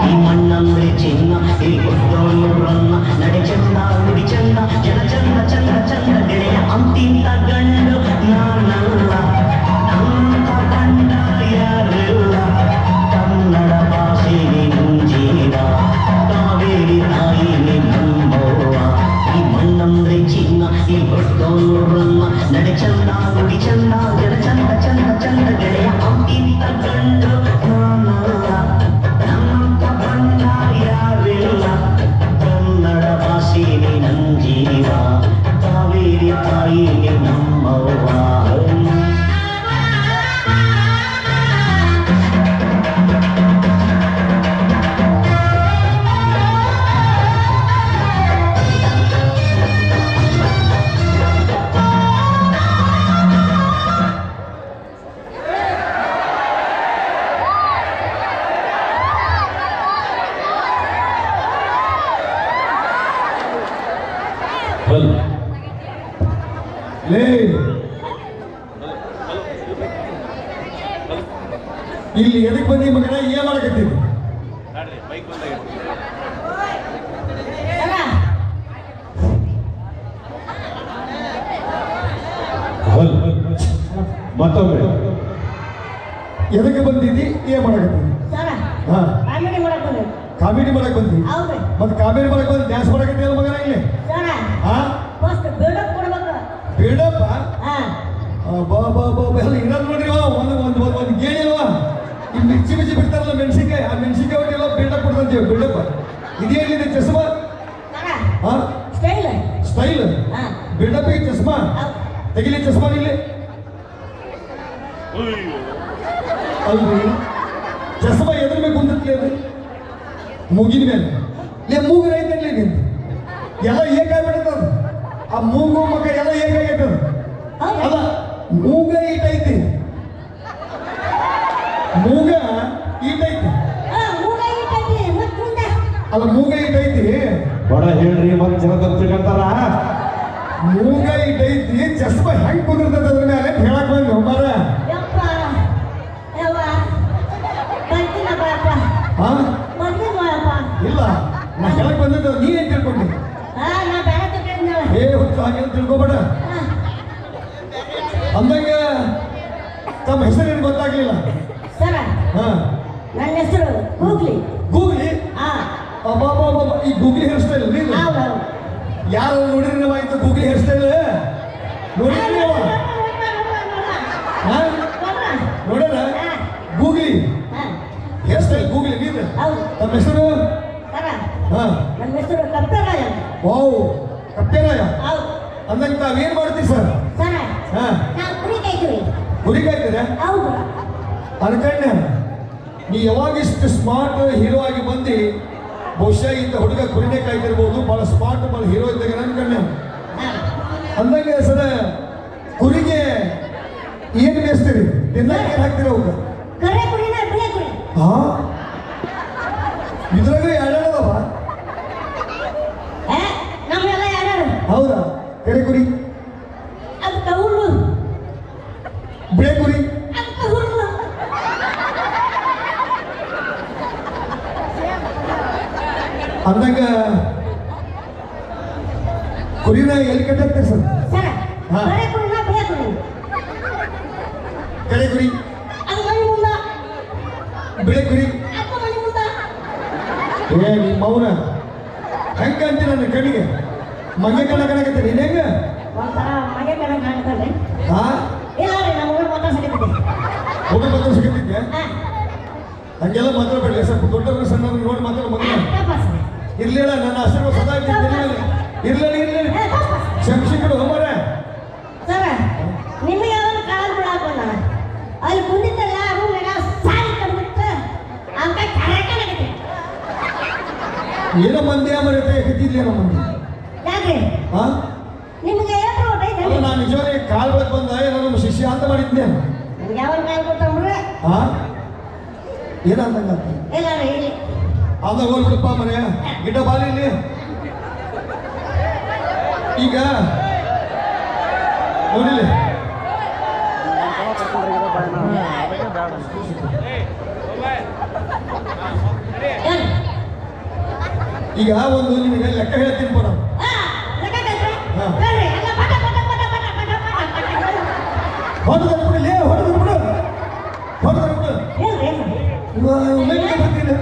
ಈ ಮಣ್ಣಂದ್ರೆ ಚಿನ್ನ ಈ ಕೊಟ್ಟೋನು ರನ್ನ ನಡೆ ಚಂದ ನುಡಿ ಚಂದ ಜನ ಚಂದ ಚಂದ ಚಂದ ಗೆಳೆಯ ಅಂತಿಂತ ಗಂಡು ನಾನಲ್ಲ ನನ್ನಂತ ಗಂಡ ಯಾರಿಲ್ಲ ಕನ್ನಡ ಭಾಷೆಗೆ ಮುಂಜೀವ ಕಾವೇರಿ ತಾಯಿಗೆ ನಮ್ಮವ್ವ ಈ ಮಣ್ಣಂದ್ರೆ ಚಿನ್ನ ಈ ಕೊಟ್ಟೋನು ರನ್ನ ನಡೆ ಚಂದ ನುಡಿ ಚಂದ ಜನ ಚಂದ ಚಂದ ಚಂದ ಗೆಳೆಯ ಅಂತಿಂತ ಗಂಡು ನಾನಲ್ಲ ನನ್ನಂತ ಗಂಡ ಯಾರಿಲ್ಲ ಕನ್ನಡ ಭಾಷೆಗೆ ನಂಜೀವ ಕಾವೇರಿ ತಾಯಿಗೆ ನಮ್ಮವ್ವ ಇಲ್ಲಿ ಎದಕ್ಕೆ ಬಂದಿ ಮಗನ ಏನ್ ಮಾಡಕತ್ತೀವಿ ಮತ್ತೊಮ್ಮೆ ಎದಕ್ಕೆ ಬಂದಿದ್ದಿ ಏನ್ ಮಾಡಕತ್ತೀವಿ ಕಾಮಿಡಿ ಮಾಡಕ್ ಬಂದಿ ಮತ್ತೆ ಕಾಮಿಡಿ ಮಾಡಕ್ ಬಂದು ಡ್ಯಾನ್ಸ್ ಮಾಡಕತ್ತೀಯಲ್ಲ ಮಗನ ಇಲ್ಲಿ ಬಿಡಪ್ಪ ಇರೋದು ನೋಡ್ರಿ ಒಂದು ಗೇಣಿ ಅಲ್ವಾ ಈ ಮಿರ್ಚಿ ಬಿಡ್ತಾರಲ್ಲ ಮೆಣಸಿನ್ಕಾಯಿ ಆ ಮೆಣಸಿನ್ಕಾಯಿ ಒಟ್ಟಿಗೆಲ್ಲ ಬಿಲ್ಡಪ್ ಕೊಡ್ತಂತೀವಿ ಬಿಲ್ಡಪ್ ಇದೇನಿದೆ ಚಸ್ಮಾ ಸ್ಟೈಲ್ ಬಿಲ್ಡಪ್ ಚಸ್ಮಾ ತೆಗಿಲಿ ಚಸ್ಮಾ ಇಲ್ಲಿ ಅಲ್ರಿ ಚಸ್ಮಾ ಎದ್ರ ಬೇಕು ಕುಂದಿರ್ಲಿ ಅದು ಮೂಗಿನ ಮೇಲೆ ಲೇ ಮೂಗು ಐತಲ್ಲಿ ನೀನು ಎಲ್ಲ ಏಕಾಗ್ಬಿಡತ್ತದ ಆ ಮೂಗು ಮಗ ಎಲ್ಲ ಏಕಾಗೈತದ ಅಲ್ಲ ಮೂಗ ಈಟೈತಿ ಮೂಗ ಈಟೈತಿ ಅಲ್ಲ ಮೂಗ ಈಟೈತಿ ಬಡ ಹೇಳ್ರಿ ಮತ್ತೆ ಜನ ತಪ್ಪಿಕಂತಾರ ಮೂಗ ಈಟೈತಿ ಚಸ್ಮಾ ಹೆಂಗ್ ಕುದಿರ್ತದ ಅದ್ರ ಮೇಲೆ ಹೇಳಕ್ ಬಂದು ಮಾರ ಇಲ್ಲ ನಾ ಹೇಳಕ್ ಬಂದಿದ್ದ ನೀ ಏನ್ ತಿಳ್ಕೊಂಡಿ ಹುಚ್ಚು ಹಾಗೆಲ್ಲ ತಿಳ್ಕೊಬೇಡ ಅಂದಂಗ ತಮ್ಮ ಹೆಸರೇನು ಗೊತ್ತಾಗ್ಲಿಲ್ಲ ನನ್ನ ಹೆಸರು ಗೂಗ್ಲಿ ಗೂಗ್ಲಿ ಈ ಗೂಗ್ಲಿ ಹೇರ್ ಸ್ಟೈಲ್ ನೀನು ಯಾರು ನೋಡಿರಿ ನೀವು ಆಯ್ತು ಗೂಗ್ಲಿ ಹೇರ್ ಸ್ಟೈಲ್ ನೋಡಿರಿ ನೀವು ನೋಡ್ಯಾರ ಗೂಗ್ಲಿ ಹೇರ್ ಸ್ಟೈಲ್ ಗೂಗ್ಲಿ ನೀನು ತಮ್ಮ ಹೆಸರು ನನ್ನ ಹೆಸರು ಕಪ್ಪೆರಾಯ ವಾವ್ ಕಪ್ಪೆರಾಯ ಅಂದಂಗ ತಾವೇನ್ ಮಾಡ್ತೀವಿ ಸರ್ ಗುರಿ ಕಾಯ್ತೀರ ಅನ್ಕಂಡೆ ನೀ ಯಾವಾಗಿಷ್ಟು ಸ್ಮಾರ್ಟ್ ಹೀರೋ ಆಗಿ ಬಂದು ಬಹುಶಃ ಇಂಥ ಹುಡುಗ ಕುರಿನೇ ಕಾಯ್ತಿರ್ಬೋದು ಭಾಳ ಸ್ಮಾರ್ಟ್ ಭಾಳ ಹೀರೋ ಇದ್ದಾಗ ಅನ್ಕಂಡೆ ಅಂದಂಗೆ ಸರ ಕುರಿಗೆ ಏನು ಮೇಯಿಸ್ತೀರಿ ತಿನ್ನಕ್ಕೆ ಏನು ಹಾಕ್ತೀರ ಅವಕ್ಕೆ ಇದ್ರಾಗ ಎರಡದವ ಹೌದಾ ಕೆರೆ ಕುರಿ ಬಿಳೆ ಕುರಿ ಅಂದಂಗ ಕುರಿನ ಎಲ್ಲಿ ಕಟ್ಟಾಕ್ತಾರೆ ಸರ್ ಕೆರೆ ಕುರಿ ಬಿಳೆ ಕುರಿ ಏ ನಿಮ್ಮ ಮೌನ ಹೆಂಗ ಅಂತಿ ನನ್ನ ಕಣ್ಣಿಗೆ ಮಗೆ ಕಣಕಣಕತ್ತೆ ನೀನ್ ಹೆಂಗ ಹುಡುಗ ಮಾತ್ರ ಸಿಗತ್ತಿದ್ದೆ ಹಂಗೆಲ್ಲ ಮಾತಾಡ್ಬೇಡ್ರಿ ಸ್ವಲ್ಪ ದೊಡ್ಡವ್ರ ಸಣ್ಣ ನೋಡಿ ಮಾತಾಡ ಮಗನ ಇರ್ಲಿಲ್ಲ ನನ್ನ ಆಶೀರ್ವಾದ ಸದಾ ಇರ್ಲಿಲ್ಲ ಇರ್ಲಿ ಶಂಶಿಕರು ಹೋಮರ ನಿಮಗೆ ಅವನು ಕಾಲ್ ಬಿಡಾಕೋಣ ಅಲ್ಲಿ ಕುಂದಿದ್ದಲ್ಲ ಸಾರಿ ಕಡ್ಬಿಟ್ಟು ಅಂತ ಕರಕನಾಗತ್ತೆ ಏನೋ ಮಂದಿ ಮರತೆ ಕತ್ತಿದ್ಲೇನೋ ಮಂದಿ ಯಾಕೆ ನಿಮಗೆ ಅಲ್ಲ ನಾನು ನಿಜವಾಗಿ ಕಾಲ್ ಬರಕ್ ಬಂದ ಏನೋ ನಮ್ಮ ಶಿಷ್ಯ ಅಂತ ಮಾಡಿದ್ದೆ ಯಾವ ಕಾಲ್ ಕೊಟ್ಟಂಬ್ರೆ ಏನಂತಂಗ ಇಲ್ಲ ಇಲ್ಲಿ ಅದ ಹೋಗ್ಬಿಡಪ್ಪ ಮನೆ ಗಿಡ ಬಾಲಿ ಇಲ್ಲಿ ಈಗ ನೋಡಿಲಿ Yeah. ಈಗ ಒಂದು ನಿನಗೆ ಲೆಕ್ಕ ಹೇಳ್ತೀನಿ ಪರ ಹಾ, ಲೆಕ್ಕ ಕಲ್ತ್ರೆ? ಹಾ. ಬರ್ರಿ, ಎಲ್ಲ ಪಟ ಪಟ ಪಟ ಪಟ ಪಟ ಪಟ ಪಟ. ಹೊಡೆದ್ರೆ ಬಿಡಲಿ ಹೊಡೆದ್ರೆ ಬಿಡು ಹೊಡೆದ್ರೆ ಬಿಡು ಏನ್ರಿ? ಬರ್ತೀನಿ